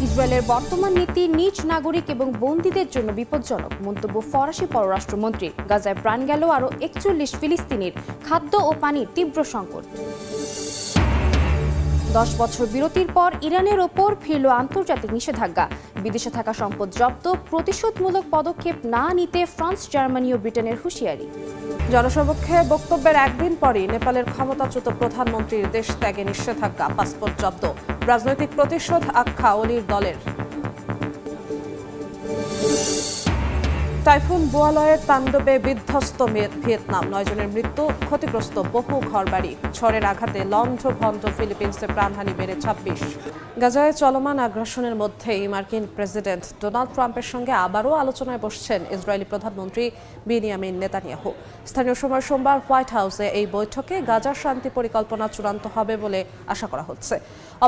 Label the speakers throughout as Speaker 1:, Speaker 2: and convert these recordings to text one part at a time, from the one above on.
Speaker 1: ইসরায়েলের বর্তমান নীতি নিজ নাগরিক এবং বন্দীদের জন্য বিপজ্জনক মন্তব্য ফরাসি পররাষ্ট্রমন্ত্রীর। গাজায় প্রাণ গেল আরও ৪১ ফিলিস্তিনির, খাদ্য ও পানির তীব্র সংকট। 10 বছর বিরতির পর ইরানের ওপর ফিরল আন্তর্জাতিক নিষেধাজ্ঞা। বিদেশে থাকা সম্পদ জব্দ, প্রতিশোধমূলক পদক্ষেপ না নিতে ফ্রান্স, জার্মানি ও ব্রিটেনের হুঁশিয়ারি।
Speaker 2: জনসমক্ষে বক্তব্যের একদিন পরই নেপালের ক্ষমতাচ্যুত প্রধানমন্ত্রীর দেশ ত্যাগে নিষেধাজ্ঞা, পাসপোর্ট জব্দ। রাজনৈতিক প্রতিশোধ আখ্যা অলির দলের। টাইফুন বোয়ালয়ের তাণ্ডবে বিধ্বস্ত ভিয়েতনাম, 9 জনের মৃত্যু, ক্ষতিগ্রস্ত বহু ঘরবাড়ি। ঝড়ের আঘাতে লন্ডভন্ড ফিলিপিন্সে প্রাণহানি বেড়ে 26। গাজায় চলমান আগ্রাসনের মধ্যেই মার্কিন প্রেসিডেন্ট ডোনাল্ড ট্রাম্পের সঙ্গে আবারও আলোচনায় বসছেন ইসরায়েলি প্রধানমন্ত্রী বেনিয়ামিন নেতানিয়াহু। স্থানীয় সময় সোমবার হোয়াইট হাউসে এই বৈঠকে গাজার শান্তি পরিকল্পনা চূড়ান্ত হবে বলে আশা করা হচ্ছে।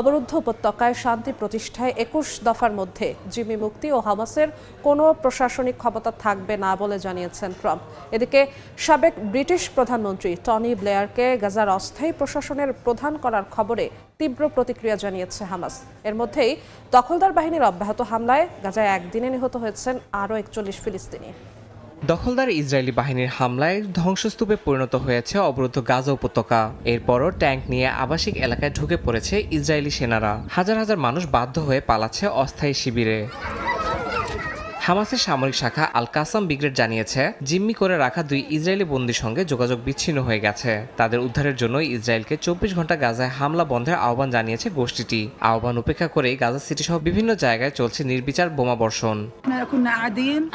Speaker 2: অবরুদ্ধ উপত্যকায় শান্তি প্রতিষ্ঠায় 21 দফার মধ্যে জিম্মি মুক্তি ও হামাসের কোনো প্রশাসনিক ক্ষমতা থাকবে না বলে জানিয়েছেন ট্রাম্প। এদিকে সাবেক ব্রিটিশ প্রধানমন্ত্রী টনি ব্লেয়ারকে গাজার অস্থায়ী প্রশাসনের প্রধান করার খবরে তীব্র প্রতিক্রিয়া জানিয়েছে হামাস। এর মধ্যেই দখলদার বাহিনীর অব্যাহত হামলায় গাজায় একদিনে নিহত হয়েছেন আরও 41 ফিলিস্তিনি।
Speaker 3: দখলদার ইসরায়েলি বাহিনীর হামলায় ধ্বংসস্তূপে পরিণত হয়েছে অবরুদ্ধ গাজা উপত্যকা। এরপরও ট্যাঙ্ক নিয়ে আবাসিক এলাকায় ঢুকে পড়েছে ইসরায়েলি সেনারা। হাজার হাজার মানুষ বাধ্য হয়ে পালাচ্ছে অস্থায়ী শিবিরে। হামাসের সামরিক শাখা আল কাসাম ব্রিগেড জানিয়েছে, জিম্মি করে রাখা 2 ইসরায়েলি বন্দীর সঙ্গে যোগাযোগ বিচ্ছিন্ন হয়ে গেছে। তাদের উদ্ধারের জন্য ইসরায়েলকে 24 ঘন্টা গাজায় হামলা বন্ধের আহ্বান জানিয়েছে গোষ্ঠীটি। আহ্বান উপেক্ষা করেই গাজা সিটি সহ বিভিন্ন জায়গায় চলছে নির্বিচার বোমাবর্ষণ।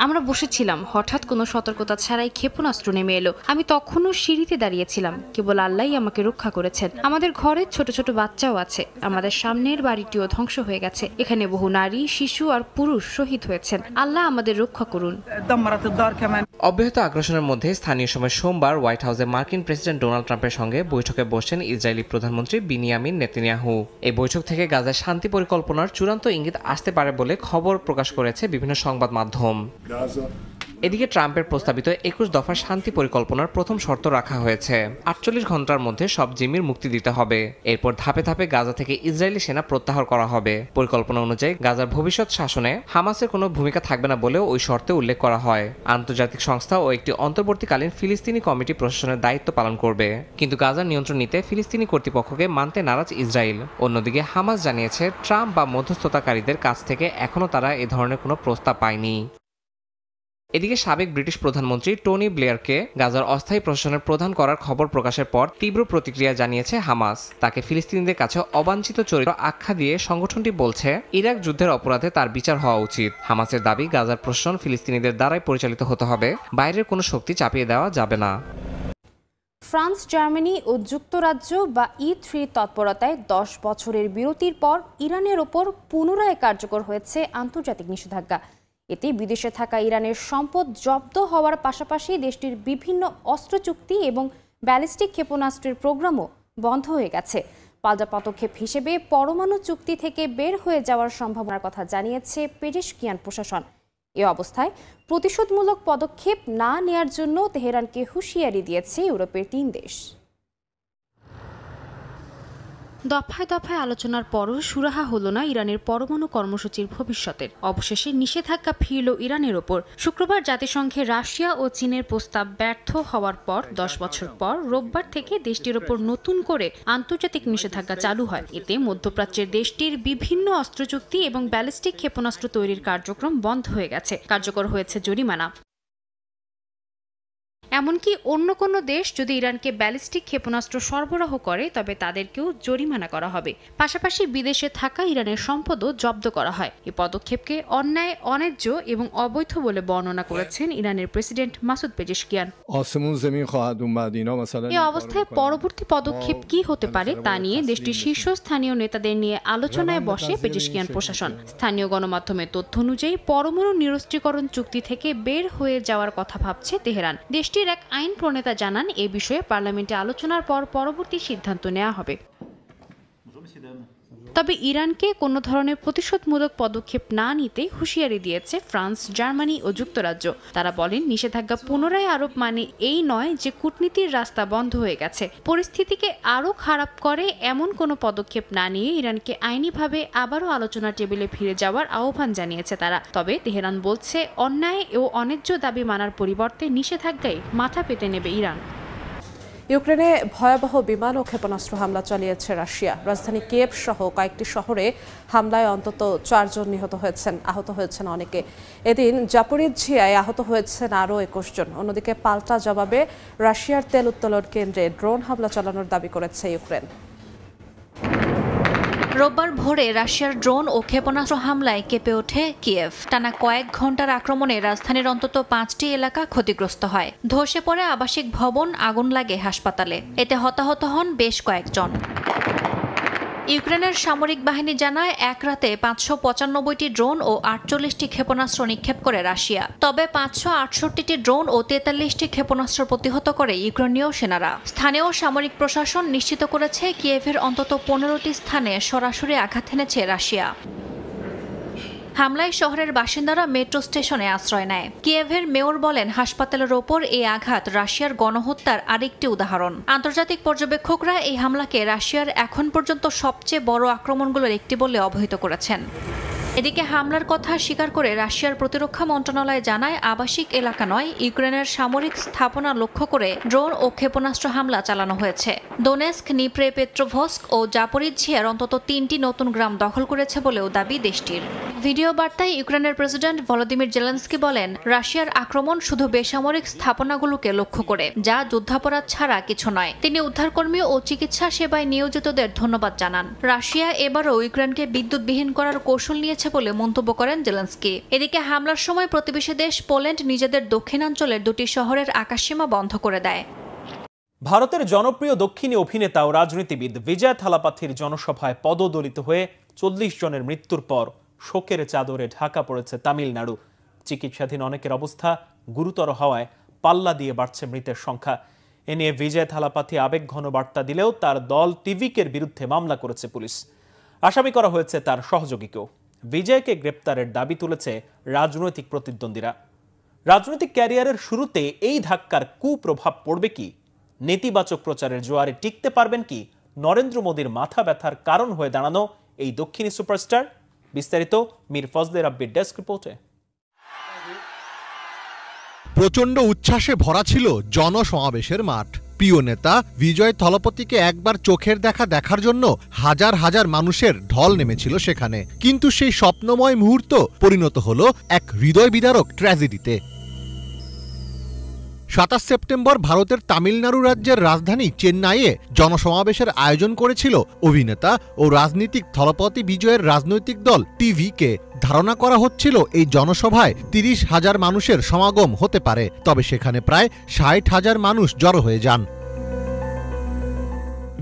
Speaker 4: আমরা বসেছিলাম, হঠাৎ কোনো সতর্কতা ছাড়াই ক্ষেপণাস্ত্র নেমে এলো। আমি তখনও সিঁড়িতে দাঁড়িয়েছিলাম। কেবল আল্লাহই আমাকে রক্ষা করেছেন। আমাদের ঘরে ছোট ছোট বাচ্চাও আছে। আমাদের সামনের বাড়িটিও ধ্বংস হয়ে গেছে। এখানে বহু নারী, শিশু আর পুরুষ শহীদ হয়েছেন। আল্লাহ আমাদের রক্ষা করুন।
Speaker 3: অব্যাহত আগ্রাসনের মধ্যে স্থানীয় সময় সোমবার হোয়াইট হাউসে মার্কিন প্রেসিডেন্ট ডোনাল্ড ট্রাম্পের সঙ্গে বৈঠকে বসছেন ইসরায়েলি প্রধানমন্ত্রী বেনিয়ামিন নেতানিয়াহু। এই বৈঠক থেকে গাজায় শান্তি পরিকল্পনার চূড়ান্ত ইঙ্গিত আসতে পারে বলে খবর প্রকাশ করেছে বিভিন্ন সংবাদ মাধ্যম। এদিকে ট্রাম্পের প্রস্তাবিত 21 দফার শান্তি পরিকল্পনার প্রথম শর্ত রাখা হয়েছে, 48 ঘন্টার মধ্যে সব জিম্মির মুক্তি দিতে হবে। এরপর ধাপে ধাপে গাজা থেকে ইসরায়েলি সেনা প্রত্যাহার করা হবে। পরিকল্পনা অনুযায়ী গাজার ভবিষ্যৎ শাসনে হামাসের কোনো ভূমিকা থাকবে না বলেও ওই শর্তে উল্লেখ করা হয়। আন্তর্জাতিক সংস্থা ও একটি অন্তর্বর্তীকালীন ফিলিস্তিনি কমিটি প্রশাসনের দায়িত্ব পালন করবে। কিন্তু গাজার নিয়ন্ত্রণ নিতে ফিলিস্তিনি কর্তৃপক্ষকে মানতে নারাজ ইসরায়েল। অন্যদিকে হামাস জানিয়েছে, ট্রাম্প বা মধ্যস্থতাকারীদের কাছ থেকে এখনও তারা এ ধরনের কোনো প্রস্তাব পায়নি। এদিকে সাবেক ব্রিটিশ প্রধানমন্ত্রী টনি ব্লেয়ারকে গাজার অস্থায়ী প্রশাসনের প্রধান করার খবর প্রকাশের পর তীব্র প্রতিক্রিয়া জানিয়েছে হামাস। তাকে ফিলিস্তিনিদের কাছে অবাঞ্ছিত চরিত্র আখ্যা দিয়ে সংগঠনটি বলছে, ইরাক যুদ্ধের অপরাধে তার বিচার হওয়া উচিত। হামাসের দাবি, গাজার প্রশাসন ফিলিস্তিনিদের দ্বারাই পরিচালিত হতে হবে, বাইরের কোনো শক্তি চাপিয়ে দেওয়া যাবে না।
Speaker 1: ফ্রান্স, জার্মানি ও যুক্তরাজ্য বা E3 তৎপরতায় 10 বছরের বিরতির পর ইরানের ওপর পুনরায় কার্যকর হয়েছে আন্তর্জাতিক নিষেধাজ্ঞা। এতে বিদেশে থাকা ইরানের সম্পদ জব্দ হওয়ার পাশাপাশি দেশটির বিভিন্ন অস্ত্র চুক্তি এবং ব্যালিস্টিক ক্ষেপণাস্ত্রের প্রোগ্রামও বন্ধ হয়ে গেছে। পাল্টা পদক্ষেপ হিসেবে পরমাণু চুক্তি থেকে বের হয়ে যাওয়ার সম্ভাবনার কথা জানিয়েছে পেজেশকিয়ান প্রশাসন। এ অবস্থায় প্রতিশোধমূলক পদক্ষেপ না নেয়ার জন্য তেহরানকে হুঁশিয়ারি দিয়েছে ইউরোপের 3 দেশ।
Speaker 4: দফায় দফায় আলোচনার পরও সুরাহা হলো না ইরানের পরমাণু কর্মসূচির ভবিষ্যতের। অবশেষে নিষেধাজ্ঞা ফিরল ইরানের ওপর। শুক্রবার জাতিসংঘে রাশিয়া ও চীনের প্রস্তাব ব্যর্থ হওয়ার পর 10 বছর পর রোববার থেকে দেশটির ওপর নতুন করে আন্তর্জাতিক নিষেধাজ্ঞা চালু হয়। এতে মধ্যপ্রাচ্যের দেশটির বিভিন্ন অস্ত্র চুক্তি এবং ব্যালিস্টিক ক্ষেপণাস্ত্র তৈরির কার্যক্রম বন্ধ হয়ে গেছে। কার্যকর হয়েছে জরিমানা। এমনকি অন্য কোনো দেশ যদি ইরানকে ব্যালিস্টিক ক্ষেপণাস্ত্র সরবরাহ করে তবে তাদেরকেও জরিমানা করা হবে। পাশাপাশি বিদেশে থাকা ইরানের সম্পদও জব্দ করা হয়। এই পদক্ষেপকে অন্যায়, অন্যায্য এবং অবৈধ বলে বর্ণনা করেছেন ইরানের প্রেসিডেন্ট মাসুদ পেজেশকিয়ান। এই অবস্থায় পরবর্তী পদক্ষেপ কি হতে পারে তা নিয়ে দেশটির শীর্ষস্থানীয় নেতাদের নিয়ে আলোচনায় বসে পেজেশকিয়ান প্রশাসন। স্থানীয় গণমাধ্যমের তথ্য অনুযায়ী পরমাণু নিরস্ত্রীকরণ চুক্তি থেকে বের হয়ে যাওয়ার কথা ভাবছে তেহরান। দেশটির এক আইন প্রণেতা জানান, এ বিষয়ে পার্লামেন্টে আলোচনার পর পরবর্তী সিদ্ধান্ত নেওয়া হবে। তবে ইরানকে কোনো ধরনের প্রতিশোধমূলক পদক্ষেপ না নিতে হুঁশিয়ারি দিয়েছে ফ্রান্স, জার্মানি ও যুক্তরাজ্য। তারা বলেন, নিষেধাজ্ঞা পুনরায় আরোপ মানে এই নয় যে কূটনীতির রাস্তা বন্ধ হয়ে গেছে। পরিস্থিতিকে আরও খারাপ করে এমন কোনো পদক্ষেপ না নিয়ে ইরানকে আইনিভাবে আবারও আলোচনার টেবিলে ফিরে যাওয়ার আহ্বান জানিয়েছে তারা। তবে তেহরান বলছে, অন্যায় ও অন্যায্য দাবি মানার পরিবর্তে নিষেধাজ্ঞায় মাথা পেতে নেবে ইরান।
Speaker 2: ইউক্রেনে ভয়াবহ বিমান ও ক্ষেপণাস্ত্র হামলা চালিয়েছে রাশিয়া। রাজধানী কিয়েভ সহ কয়েকটি শহরে হামলায় অন্তত 4 জন নিহত হয়েছেন, আহত হয়েছেন অনেকে। এদিন জাপোরিজ্জিয়ায় আহত হয়েছেন আরও 21 জন। অন্যদিকে পাল্টা জবাবে রাশিয়ার তেল উত্তোলন কেন্দ্রে ড্রোন হামলা চালানোর দাবি করেছে ইউক্রেন।
Speaker 5: রোববার ভোরে রাশিয়ার ড্রোন ও ক্ষেপণাস্ত্র হামলায় কেঁপে ওঠে কিয়েভ। টানা কয়েক ঘন্টার আক্রমণে রাজধানীর অন্তত 5টি এলাকা ক্ষতিগ্রস্ত হয়। ধসে পড়ে আবাসিক ভবন, আগুন লাগে হাসপাতালে। এতে হতাহত হন বেশ কয়েকজন। ইউক্রেনের সামরিক বাহিনী জানায়, এক রাতে 595টি ড্রোন ও 48টি ক্ষেপণাস্ত্র নিক্ষেপ করে রাশিয়া। তবে 568টি ড্রোন ও 43টি ক্ষেপণাস্ত্র প্রতিহত করে ইউক্রেনীয় সেনারা। স্থানীয় সামরিক প্রশাসন নিশ্চিত করেছে, কিয়েভের অন্তত 15টি স্থানে সরাসরি আঘাত এনেছে রাশিয়া। হামলায় শহরের বাসিন্দারা মেট্রো স্টেশনে আশ্রয় নেয়। কিয়েভের মেয়র বলেন, হাসপাতালের ওপর এই আঘাত রাশিয়ার গণহত্যার আরেকটি উদাহরণ। আন্তর্জাতিক পর্যবেক্ষকরা এই হামলাকে রাশিয়ার এখন পর্যন্ত সবচেয়ে বড় আক্রমণগুলোর একটি বলে অভিহিত করেছেন। এদিকে হামলার কথা স্বীকার করে রাশিয়ার প্রতিরক্ষা মন্ত্রণালয় জানায়, আবাসিক এলাকা নয়, ইউক্রেনের সামরিক স্থাপনা লক্ষ্য করে ড্রোন ও ক্ষেপণাস্ত্র হামলা চালানো হয়েছে। দোনেস্ক, নিপ্রে পেট্রোভস্ক ও জাপোরিজ্জিয়ার অন্তত 3টি নতুন গ্রাম দখল করেছে বলেও দাবি দেশটির। ভিডিও বার্তায় ইউক্রেনের প্রেসিডেন্ট ভলোদিমির জেলেনস্কি বলেন, রাশিয়ার আক্রমণ শুধু বেসামরিক স্থাপনাগুলোকে লক্ষ্য করে, যা যুদ্ধাপরাধ ছাড়া কিছু নয়। তিনি উদ্ধারকর্মী ও চিকিৎসা সেবায় নিয়োজিতদের ধন্যবাদ জানান। রাশিয়া এবারও ইউক্রেনকে বিদ্যুৎবিহীন করার কৌশল নিয়েছে বলে মন্তব্য করেন জেলেনস্কি। এদিকে হামলার সময় প্রতিবেশী দেশ পোল্যান্ড নিজেদের দক্ষিণাঞ্চলের 2টি শহরের আকাশসীমা বন্ধ করে দেয়।
Speaker 6: ভারতের জনপ্রিয় দক্ষিণী অভিনেতা ও রাজনীতিবিদ বিজয় থালাপাথির জনসভায় পদদলিত হয়ে 40 জনের মৃত্যুর পর শোকের চাদরে ঢাকা পড়েছে তামিলনাড়ু। চিকিৎসাধীন অনেকের অবস্থা গুরুতর হওয়ায় পাল্লা দিয়ে বাড়ছে মৃতের সংখ্যা। এ নিয়ে বিজয় থালাপাথি আবেগঘন বার্তা দিলেও তার দল টিভিকের বিরুদ্ধে মামলা করেছে পুলিশ। আসামি করা হয়েছে তার সহযোগীকেও। বিজয়কে গ্রেপ্তারের দাবি তুলেছে রাজনৈতিক প্রতিদ্বন্দ্বীরা। রাজনৈতিক ক্যারিয়ারের শুরুতে এই ধাক্কার কুপ্রভাব পড়বে কি? নেতিবাচক প্রচারের জোয়ারে টিকতে পারবেন কি নরেন্দ্র মোদীর মাথা ব্যথার কারণ হয়ে দাঁড়ানো এই দক্ষিণী সুপারস্টার? বিস্তারিত মীর ফজলে রাব্বির ডেস্ক রিপোর্টে।
Speaker 7: প্রচণ্ড উচ্ছ্বাসে ভরা ছিল জনসমাবেশের মাঠ। প্রিয় নেতা বিজয় থলপতিকে একবার চোখের দেখা দেখার জন্য হাজার হাজার মানুষের ঢল নেমেছিল সেখানে। কিন্তু সেই স্বপ্নময় মুহূর্ত পরিণত হলো এক হৃদয় বিদারক ট্র্যাজেডিতে। 27 সেপ্টেম্বর ভারতের তামিলনাড়ু রাজ্যের রাজধানী চেন্নাইয়ে জনসমাবেশের আয়োজন করেছিল অভিনেতা ও রাজনীতিক থলপতি বিজয়ের রাজনৈতিক দল টিভিকে। ধারণা করা হচ্ছিল এই জনসভায় 30,000 মানুষের সমাগম হতে পারে, তবে সেখানে প্রায় 60,000 মানুষ জড়ো হয়ে যান।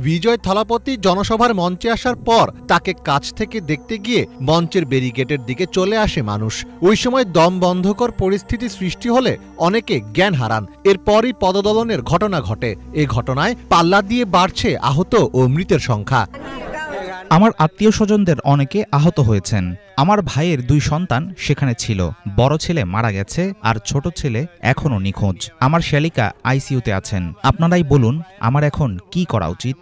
Speaker 7: বিজয় থালাপতি জনসভার মঞ্চে আসার পর তাকে কাছ থেকে দেখতে গিয়ে মঞ্চের ব্যারিকেডের দিকে চলে আসে মানুষ। ওই সময় দম বন্ধকর পরিস্থিতি সৃষ্টি হলে অনেকে জ্ঞান হারান। এরপরই পদদলনের ঘটনা ঘটে। এ ঘটনায় পাল্লা দিয়ে বাড়ছে আহত ও মৃতের সংখ্যা।
Speaker 8: আমার আত্মীয় স্বজনদের অনেকে আহত হয়েছেন। আমার ভাইয়ের 2 সন্তান সেখানে ছিল। বড় ছেলে মারা গেছে আর ছোট ছেলে এখনো নিখোঁজ। আমার শ্যালিকা আইসিইউতে আছেন। আপনারাই বলুন আমার এখন কি করা উচিত?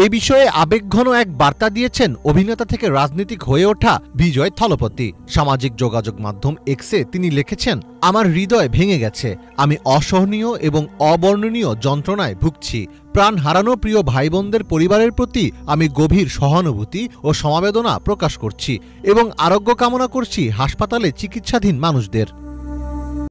Speaker 7: এ বিষয়ে আবেগঘন এক বার্তা দিয়েছেন অভিনেতা থেকে রাজনীতিক হয়ে ওঠা বিজয় থলপতি। সামাজিক যোগাযোগ মাধ্যম এক্সে তিনি লিখেছেন, আমার হৃদয় ভেঙে গেছে। আমি অসহনীয় এবং অবর্ণনীয় যন্ত্রণায় ভুগছি। প্রাণ হারানো প্রিয় ভাই বোনদের পরিবারের প্রতি আমি গভীর সহানুভূতি ও সমবেদনা প্রকাশ করছি এবং আরোগ্য কামনা করছি হাসপাতালে চিকিৎসাধীন মানুষদের।